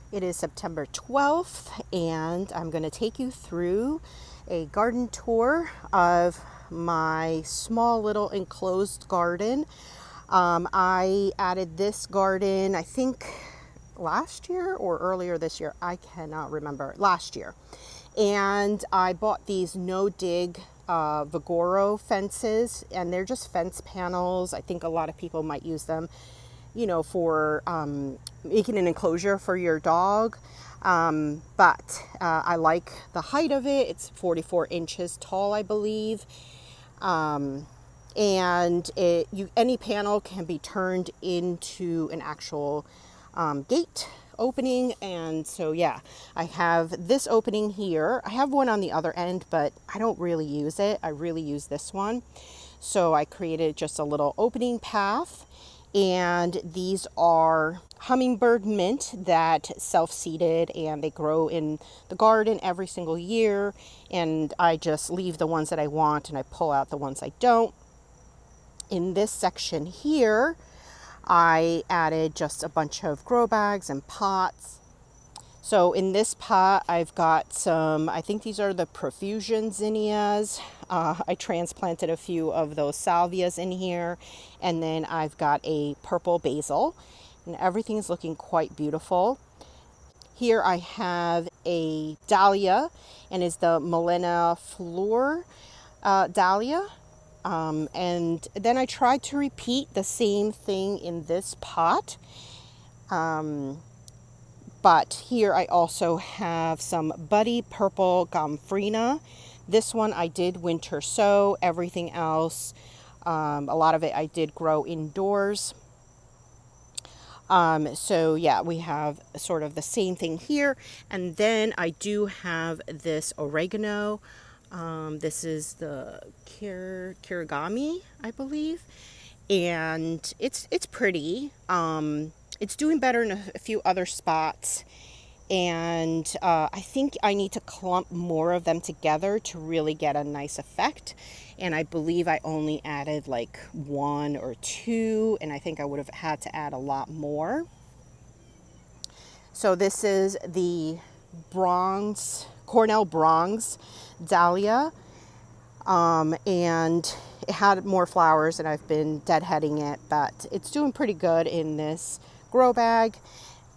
It is September 12th, and I'm going to take you through a garden tour of my small little enclosed garden. I added this garden, I think last year or earlier this year. I cannot remember. Last year. And I bought these no-dig Vigoro fences, and they're just fence panels. I think a lot of people might use them, for making an enclosure for your dog. But I like the height of it. It's 44 inches tall, I believe. And any panel can be turned into an actual gate opening. And so, yeah, I have this opening here. I have one on the other end, but I don't really use it. I really use this one. So I created just a little opening path. And these are hummingbird mint that self-seeded, and they grow in the garden every single year. And I just leave the ones that I want and I pull out the ones I don't. In this section here, I added just a bunch of grow bags and pots. So in this pot, I've got some, I think these are the profusion zinnias. I transplanted a few of those salvias in here. And then I've got a purple basil. And everything is looking quite beautiful. Here I have a dahlia, and is the Melena Fleur dahlia. And then I tried to repeat the same thing in this pot. But here I also have some Buddy Purple Gomphrena. This one I did winter sow. Everything else, a lot of it I did grow indoors. So yeah, we have sort of the same thing here. And then I do have this oregano. This is the kirigami, I believe. And it's pretty. It's doing better in a few other spots, and I think I need to clump more of them together to really get a nice effect. And I believe I only added like 1 or 2, and I think I would have had to add a lot more. So this is the Cornell Bronze dahlia, and it had more flowers, and I've been deadheading it, but it's doing pretty good in this grow bag.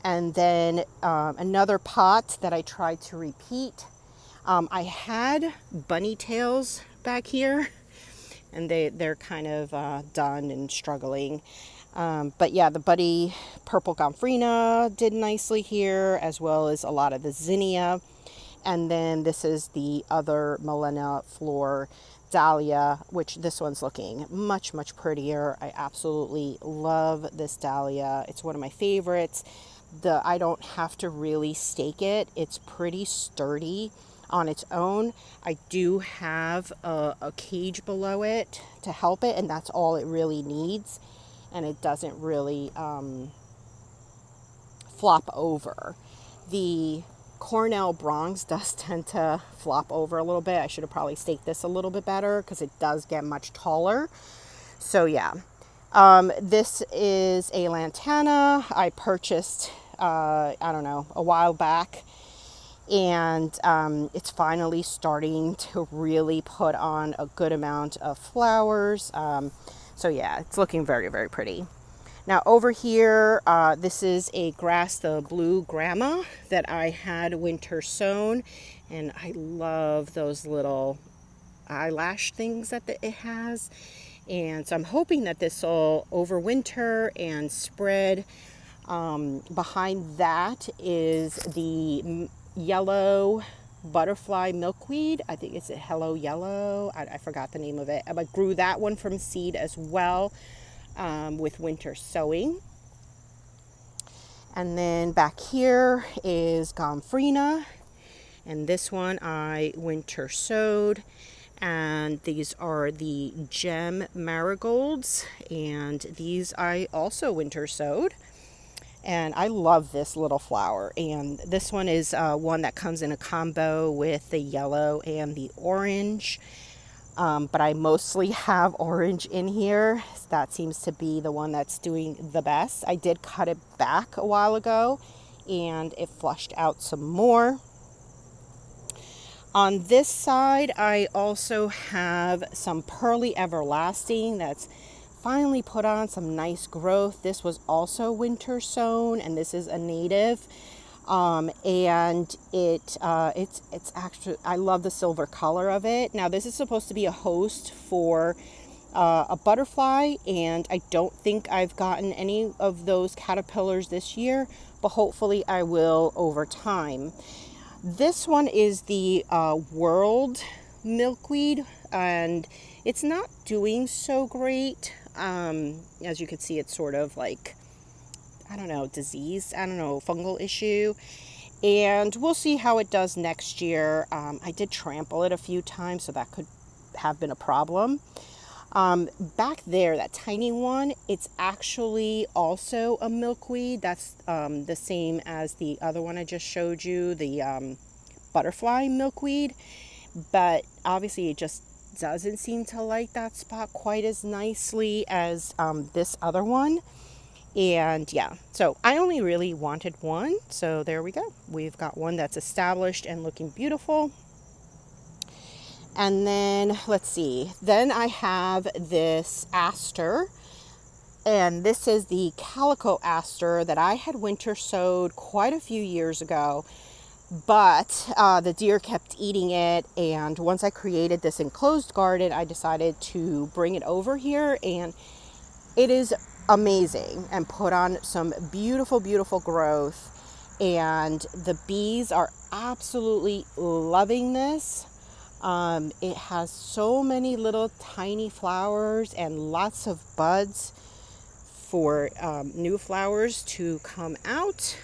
And then another pot that I tried to repeat. I had bunny tails back here, and they're kind of done and struggling. But yeah, the Buddy Purple Gomphrena did nicely here, as well as a lot of the zinnia. And then this is the other Melena Fleur dahlia, which this one's looking much, much prettier. I absolutely love this dahlia. It's one of my favorites. I don't have to really stake it. It's pretty sturdy on its own. I do have a cage below it to help it, and that's all it really needs. And it doesn't really flop over. The Cornell Bronze does tend to flop over a little bit. I should have probably staked this a little bit better because it does get much taller. So yeah, this is a lantana I purchased, I don't know, a while back. And it's finally starting to really put on a good amount of flowers. So yeah, it's looking very, very pretty. Now over here, this is a grass, the blue grama, that I had winter sown. And I love those little eyelash things that it has. And so I'm hoping that this will overwinter and spread. Behind that is the yellow butterfly milkweed. I think it's a Hello Yellow. I forgot the name of it. I grew that one from seed as well. With winter sowing. And then back here is Gomphrena, and this one I winter sowed. And these are the gem marigolds, and these I also winter sowed. And I love this little flower, and this one is one that comes in a combo with the yellow and the orange. But I mostly have orange in here. That seems to be the one that's doing the best. I did cut it back a while ago, and it flushed out some more. On this side, I also have some Pearly Everlasting that's finally put on some nice growth. This was also winter sown, and this is a native. And it's actually, I love the silver color of it. Now this is supposed to be a host for a butterfly, and I don't think I've gotten any of those caterpillars this year, but hopefully I will over time. This one is the world milkweed, and it's not doing so great. As you can see, it's sort of like, I don't know, disease, I don't know, fungal issue. And we'll see how it does next year. I did trample it a few times, so that could have been a problem. Back there, that tiny one, it's actually also a milkweed. That's the same as the other one I just showed you, the butterfly milkweed. But obviously it just doesn't seem to like that spot quite as nicely as this other one. And yeah, so I only really wanted one. So there we go. We've got one that's established and looking beautiful. And then let's see, then I have this aster, and this is the calico aster that I had winter sowed quite a few years ago, but the deer kept eating it. And once I created this enclosed garden, I decided to bring it over here, and it is amazing and put on some beautiful, beautiful growth. And the bees are absolutely loving this. It has so many little tiny flowers and lots of buds for new flowers to come out.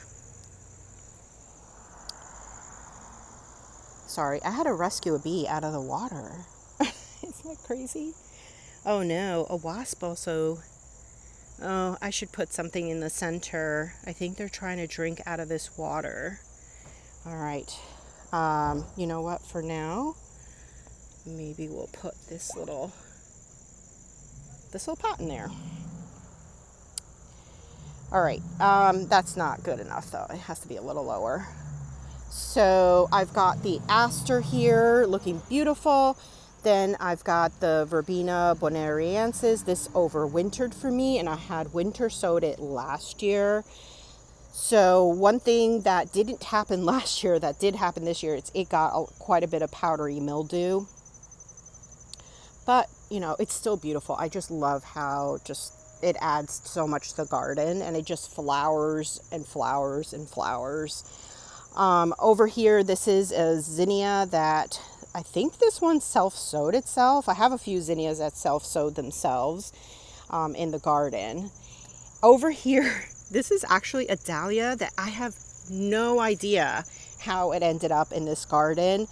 Sorry, I had to rescue a bee out of the water. Isn't that crazy? Oh no, a wasp also. Oh, I should put something in the center. I think they're trying to drink out of this water. All right. You know what, for now, maybe we'll put this little pot in there. All right, that's not good enough though. It has to be a little lower. So I've got the aster here looking beautiful. Then I've got the Verbena bonariensis. This overwintered for me, and I had winter sowed it last year. So one thing that didn't happen last year that did happen this year, it got quite a bit of powdery mildew. But, you know, it's still beautiful. I just love how it adds so much to the garden, and it just flowers and flowers and flowers. Over here, this is a zinnia that I think this one self-sowed itself. I have a few zinnias that self-sowed themselves in the garden. Over here, this is actually a dahlia that I have no idea how it ended up in this garden.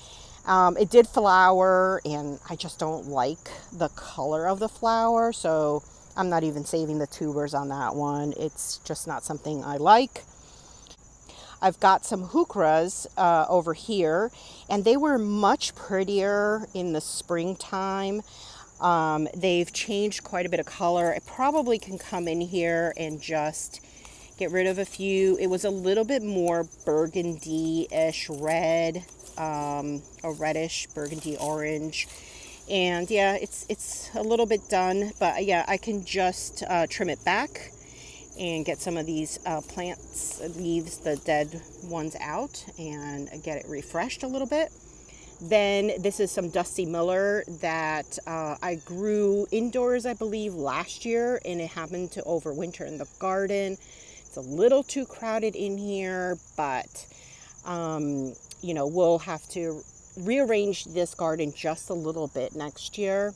It did flower, and I just don't like the color of the flower, so I'm not even saving the tubers on that one. It's just not something I like. I've got some heucheras over here, and they were much prettier in the springtime. They've changed quite a bit of color. I probably can come in here and just get rid of a few. It was a little bit more burgundy-ish red, a reddish burgundy orange. And yeah, it's a little bit done, but yeah, I can just trim it back and get some of these plants leaves, the dead ones out, and get it refreshed a little bit. Then this is some Dusty Miller that I grew indoors, I believe, last year, and it happened to overwinter in the garden. It's a little too crowded in here, but you know, we'll have to rearrange this garden just a little bit next year.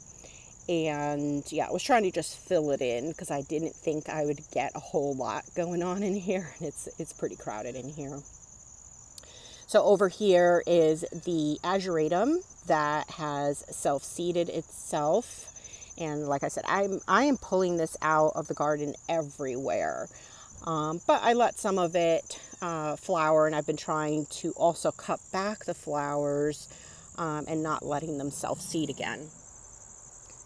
And yeah, I was trying to just fill it in because I didn't think I would get a whole lot going on in here, and it's pretty crowded in here. So over here is the ageratum that has self-seeded itself, and like I said, I am pulling this out of the garden everywhere, but I let some of it flower, and I've been trying to also cut back the flowers and not letting them self-seed again.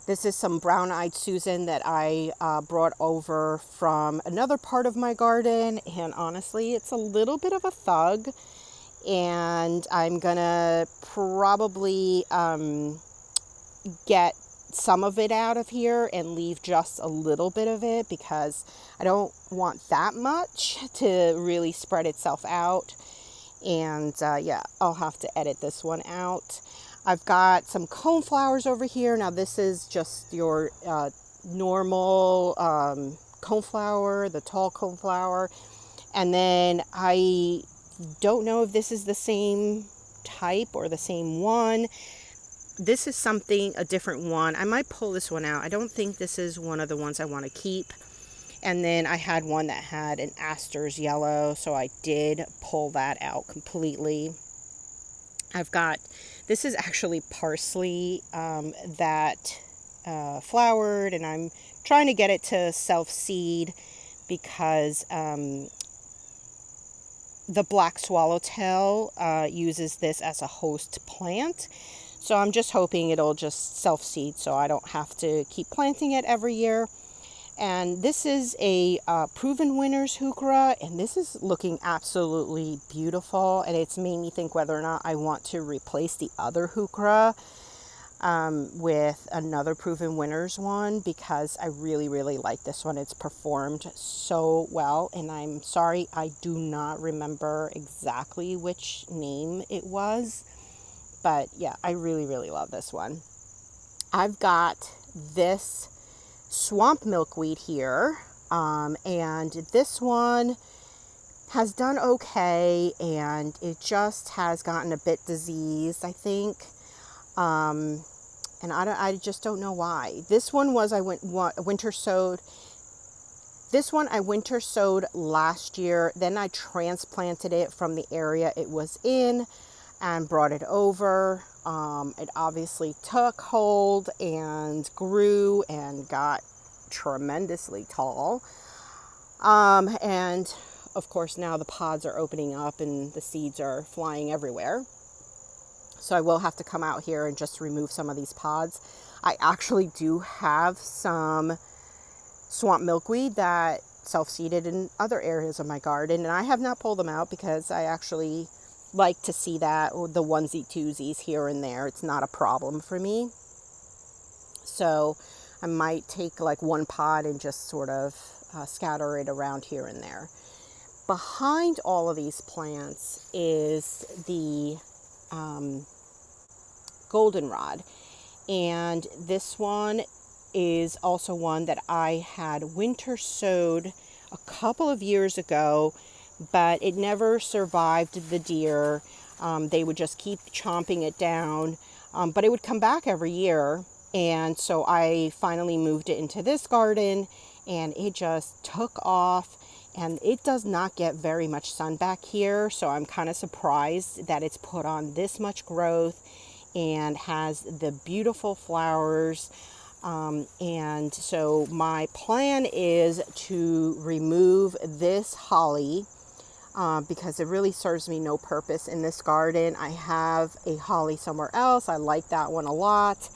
This is some brown-eyed Susan that I brought over from another part of my garden, and honestly, it's a little bit of a thug, and I'm gonna probably get some of it out of here and leave just a little bit of it because I don't want that much to really spread itself out. And yeah, I'll have to edit this one out. I've got some coneflowers over here. Now this is just your normal coneflower, the tall coneflower. And then I don't know if this is the same type or the same one. This is a different one. I might pull this one out. I don't think this is one of the ones I want to keep. And then I had one that had an Astor's yellow, so I did pull that out completely. This is actually parsley that flowered, and I'm trying to get it to self-seed because the black swallowtail uses this as a host plant. So I'm just hoping it'll just self-seed so I don't have to keep planting it every year. And this is a Proven Winners heuchera, and this is looking absolutely beautiful, and it's made me think whether or not I want to replace the other heuchera with another Proven Winners one, because I really, really like this one. It's performed so well, and I'm sorry, I do not remember exactly which name it was, but yeah, I really, really love this one. I've got this swamp milkweed here, and this one has done okay, and it just has gotten a bit diseased, I think, and I just don't know why. This one was winter sowed. This one I winter sowed last year. Then I transplanted it from the area it was in and brought it over. It obviously took hold and grew and got tremendously tall. And of course now the pods are opening up and the seeds are flying everywhere. So I will have to come out here and just remove some of these pods. I actually do have some swamp milkweed that self-seeded in other areas of my garden, and I have not pulled them out because I actually like to see that, or the onesie twosies here and there. It's not a problem for me. So I might take like one pod and just sort of scatter it around here and there. Behind all of these plants is the goldenrod, and this one is also one that I had winter sowed a couple of years ago, but it never survived the deer. They would just keep chomping it down, but it would come back every year. And so I finally moved it into this garden, and it just took off, and it does not get very much sun back here. So I'm kind of surprised that it's put on this much growth and has the beautiful flowers. And so my plan is to remove this holly because it really serves me no purpose in this garden. I have a holly somewhere else. I like that one a lot,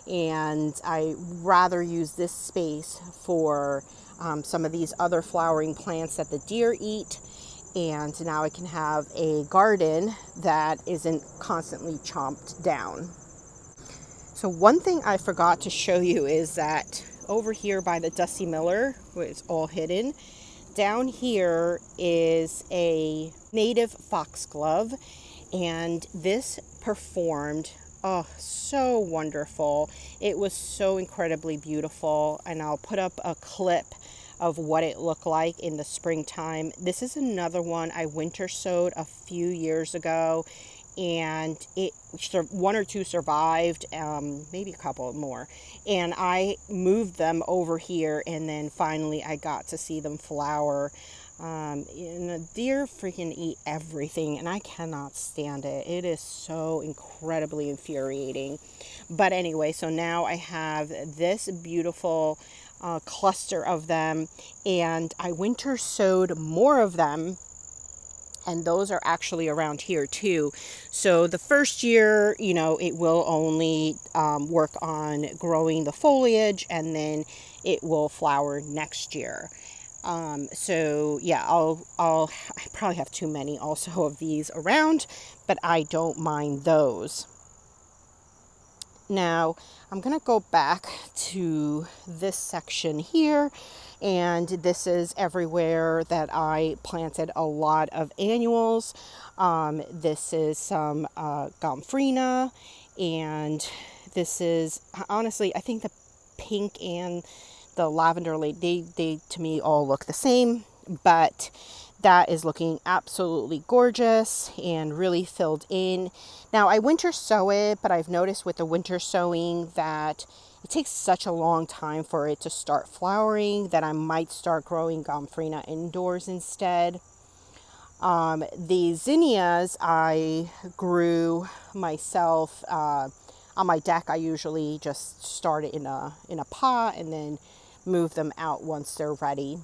and I rather use this space for some of these other flowering plants that the deer eat. And now I can have a garden that isn't constantly chomped down. So one thing I forgot to show you is that over here by the Dusty Miller, where it's all hidden, down here is a native foxglove, and this performed so wonderful. It was so incredibly beautiful, and I'll put up a clip of what it looked like in the springtime. This is another one I winter sowed a few years ago, and one or two survived, maybe a couple more, and I moved them over here, and then finally I got to see them flower. And the deer freaking eat everything, and I cannot stand it. It is so incredibly infuriating. But anyway, so now I have this beautiful cluster of them, and I winter sowed more of them And those are actually around here too. So the first year, you know, it will only work on growing the foliage, and then it will flower next year. So yeah, I probably have too many also of these around, but I don't mind those. Now, I'm going to go back to this section here, and this is everywhere that I planted a lot of annuals. This is some gomphrena, and this is, honestly, I think the pink and the lavender, they to me all look the same, but that is looking absolutely gorgeous and really filled in. Now, I winter sow it, but I've noticed with the winter sowing that it takes such a long time for it to start flowering that I might start growing gomphrena indoors instead. The zinnias I grew myself on my deck. I usually just start it in a pot and then move them out once they're ready.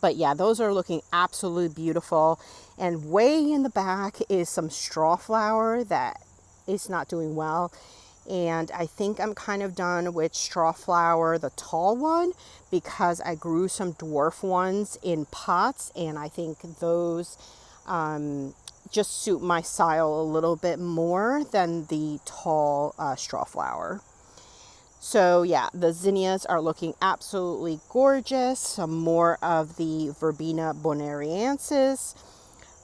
But yeah, those are looking absolutely beautiful. And way in the back is some straw flower that is not doing well. And I think I'm kind of done with straw flower, the tall one, because I grew some dwarf ones in pots. And I think those just suit my style a little bit more than the tall straw flower. So yeah, the zinnias are looking absolutely gorgeous. Some more of the Verbena bonariensis.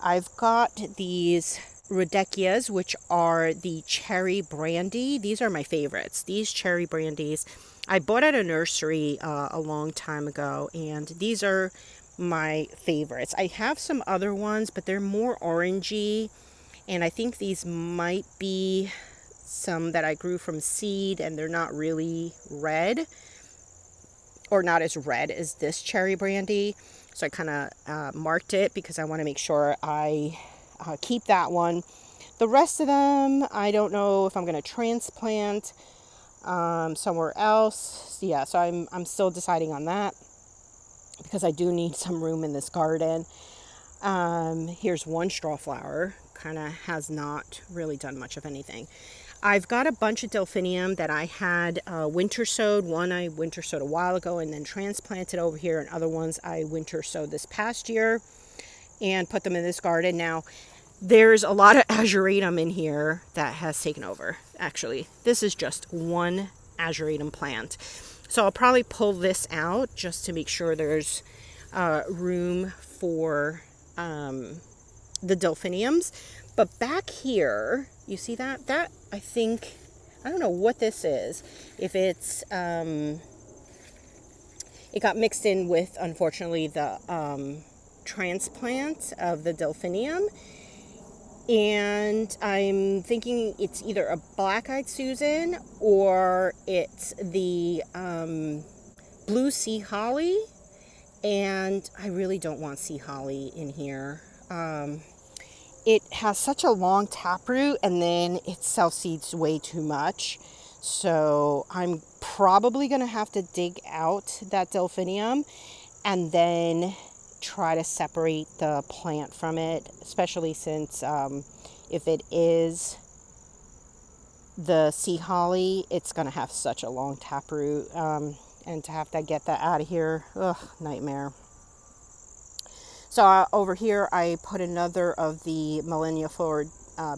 I've got these rhodekias, which are the cherry brandy. These are my favorites. These cherry brandies I bought at a nursery a long time ago, and these are my favorites. I have some other ones, but they're more orangey, and I think these might be some that I grew from seed, and they're not really red, or not as red as this cherry brandy. So I kind of marked it because I want to make sure I keep that one. The rest of them, I don't know if I'm going to transplant somewhere else. Yeah, so I'm still deciding on that because I do need some room in this garden. Here's one straw flower, kind of has not really done much of anything. I've got a bunch of delphinium that I had winter sowed. One I winter sowed a while ago and then transplanted over here, and other ones I winter sowed this past year and put them in this garden. Now, there's a lot of azuratum in here that has taken over. Actually, this is just one azuratum plant. So I'll probably pull this out just to make sure there's room for the delphiniums. But back here, you see that? That, I think, I don't know what this is. If it's, it got mixed in with, unfortunately, the transplant of the delphinium. And I'm thinking it's either a black-eyed Susan or it's the blue sea holly. And I really don't want sea holly in here. It has such a long taproot, and then it self-seeds way too much. So I'm probably going to have to dig out that delphinium and then try to separate the plant from it, especially since if it is the sea holly, it's going to have such a long taproot. And to have to get that out of here, ugh, nightmare. So over here, I put another of the Millenia Flora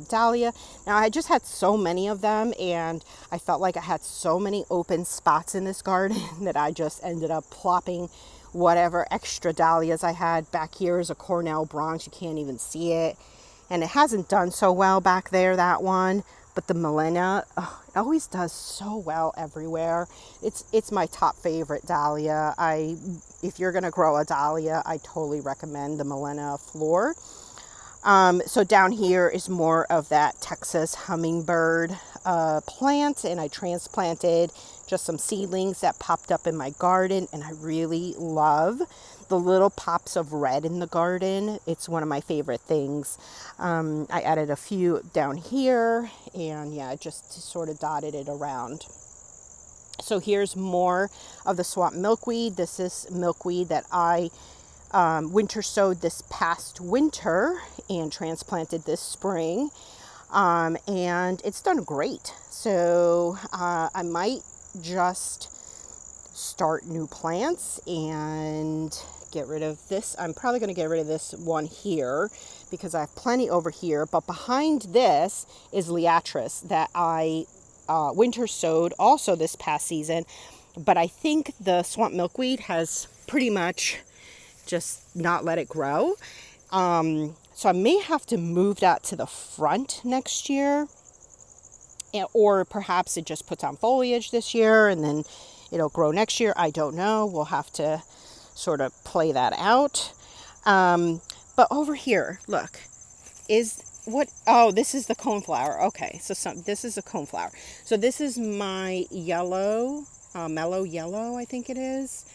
dahlia. Now, I just had so many of them, and I felt like I had so many open spots in this garden that I just ended up plopping whatever extra dahlias I had. Back here is a Cornell Bronx. You can't even see it. And it hasn't done so well back there, that one. But the Millenia, it always does so well everywhere. It's my top favorite dahlia. If you're going to grow a dahlia, I totally recommend the Millenia Flora. So down here is more of that Texas hummingbird plant, and I transplanted just some seedlings that popped up in my garden, and I really love the little pops of red in the garden. It's one of my favorite things. I added a few down here, and yeah, just sort of dotted it around. So here's more of the swamp milkweed. This is milkweed that I winter sowed this past winter and transplanted this spring. And it's done great. So I might just start new plants and get rid of this. I'm probably going to get rid of this one here because I have plenty over here. But behind this is Liatris that I winter sowed also this past season. But I think the swamp milkweed has pretty much just not let it grow. So I may have to move that to the front next year. Or perhaps it just puts on foliage this year and then it'll grow next year. I don't know. We'll have to sort of play that out. But over here, look, this is the coneflower. Okay, so this is a coneflower. So this is my yellow, mellow yellow, I think it is,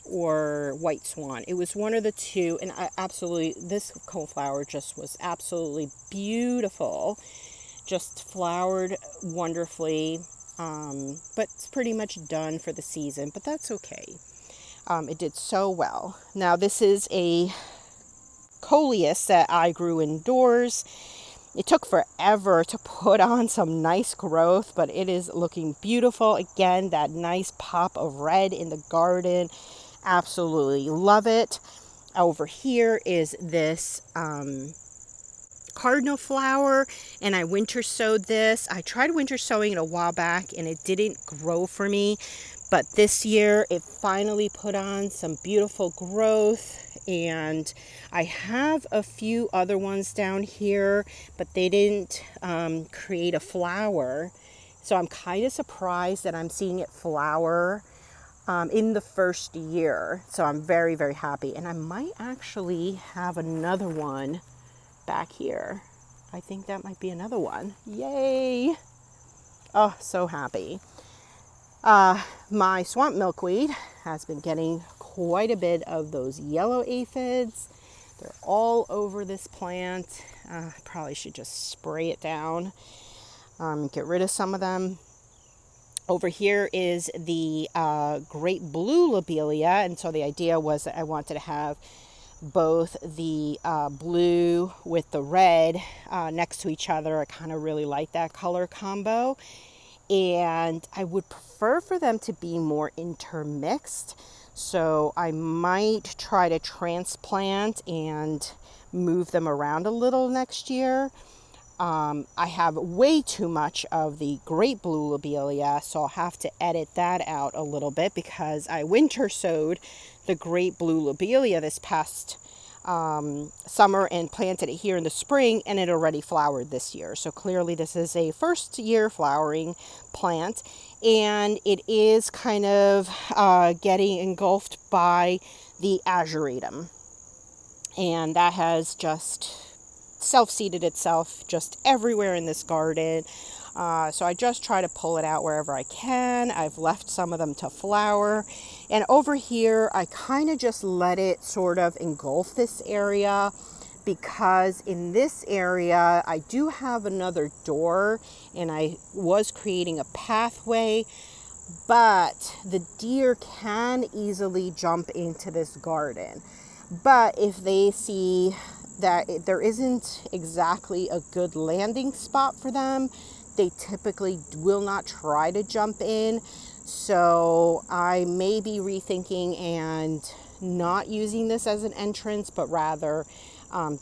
or white swan. It was one of the two, and this coneflower just was absolutely beautiful. Just flowered wonderfully, but it's pretty much done for the season, but that's okay. It did so well. Now this is a coleus that I grew indoors. It took forever to put on some nice growth, but it is looking beautiful. Again, that nice pop of red in the garden. Absolutely love it. Over here is this cardinal flower, and I winter sowed this. I tried winter sowing it a while back and it didn't grow for me, but this year it finally put on some beautiful growth. And I have a few other ones down here, but they didn't create a flower, so I'm kind of surprised that I'm seeing it flower in the first year. So I'm very, very happy, and I might actually have another one back here. I think that might be another one. Yay! Oh, so happy. My swamp milkweed has been getting quite a bit of those yellow aphids. They're all over this plant. Probably should just spray it down, get rid of some of them. Over here is the great blue lobelia, and so the idea was that I wanted to have both the blue with the red next to each other. I kind of really like that color combo, and I would prefer for them to be more intermixed. So I might try to transplant and move them around a little next year. I have way too much of the great blue lobelia, so I'll have to edit that out a little bit because I winter sowed the great blue lobelia this past summer and planted it here in the spring, and it already flowered this year. So clearly this is a first year flowering plant, and it is kind of getting engulfed by the ageratum, and that has just self-seeded itself just everywhere in this garden. So I just try to pull it out wherever I can. I've left some of them to flower. And over here, I kind of just let it sort of engulf this area, because in this area, I do have another door and I was creating a pathway, but the deer can easily jump into this garden. But if they see that there isn't exactly a good landing spot for them, they typically will not try to jump in. So I may be rethinking and not using this as an entrance, but rather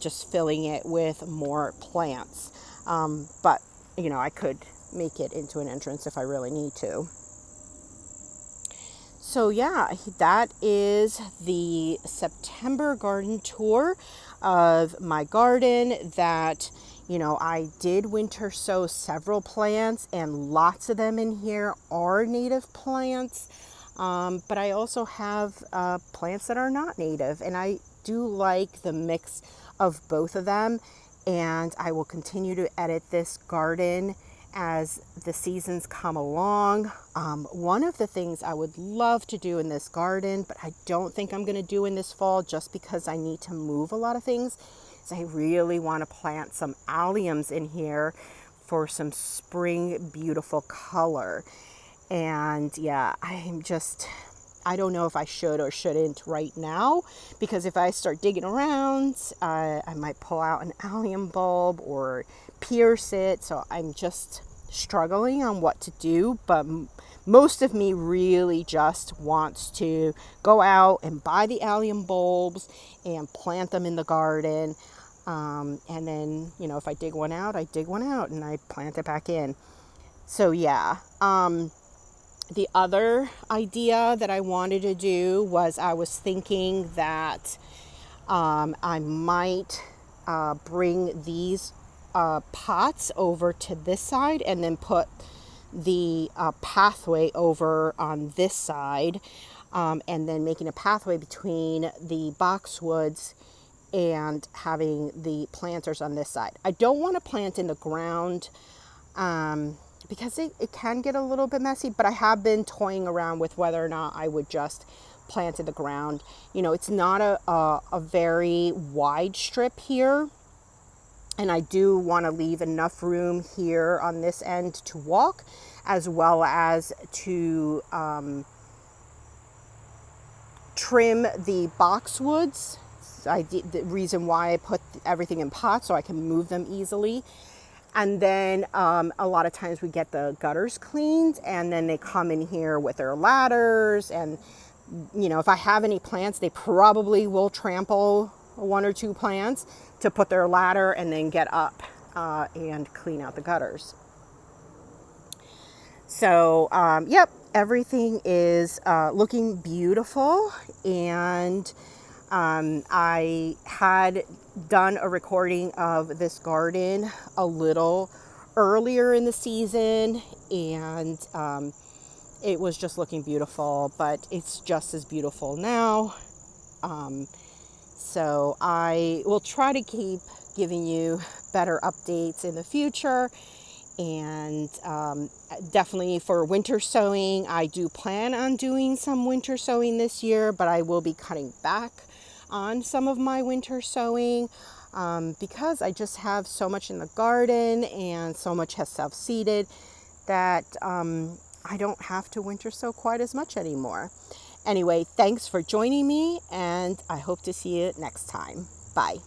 just filling it with more plants. But, you know, I could make it into an entrance if I really need to. So yeah, that is the September garden tour of my garden that, you know, I did winter sow several plants, and lots of them in here are native plants. But I also have plants that are not native, and I do like the mix of both of them. And I will continue to edit this garden as the seasons come along. One of the things I would love to do in this garden, but I don't think I'm going to do in this fall just because I need to move a lot of things, is I really want to plant some alliums in here for some spring beautiful color. And yeah, I don't know if I should or shouldn't right now, because if I start digging around, I might pull out an allium bulb or pierce it. So I'm just struggling on what to do. But most of me really just wants to go out and buy the allium bulbs and plant them in the garden. And then, if I dig one out, I dig one out and I plant it back in. So yeah. The other idea that I wanted to do was, I was thinking that I might bring these pots over to this side and then put the pathway over on this side, and then making a pathway between the boxwoods and having the planters on this side. I don't want to plant in the ground, because it can get a little bit messy, but I have been toying around with whether or not I would just plant in the ground. It's not a very wide strip here, and I do want to leave enough room here on this end to walk, as well as to trim the boxwoods. The reason why I put everything in pots, so I can move them easily. And then a lot of times we get the gutters cleaned, and then they come in here with their ladders. And, if I have any plants, they probably will trample one or two plants to put their ladder and then get up and clean out the gutters. So, yep, everything is looking beautiful. And I had done a recording of this garden a little earlier in the season, and it was just looking beautiful, but it's just as beautiful now. So I will try to keep giving you better updates in the future. And definitely for winter sowing, I do plan on doing some winter sowing this year, but I will be cutting back on some of my winter sowing because I just have so much in the garden and so much has self-seeded that I don't have to winter sow quite as much anymore. Anyway, thanks for joining me, and I hope to see you next time. Bye.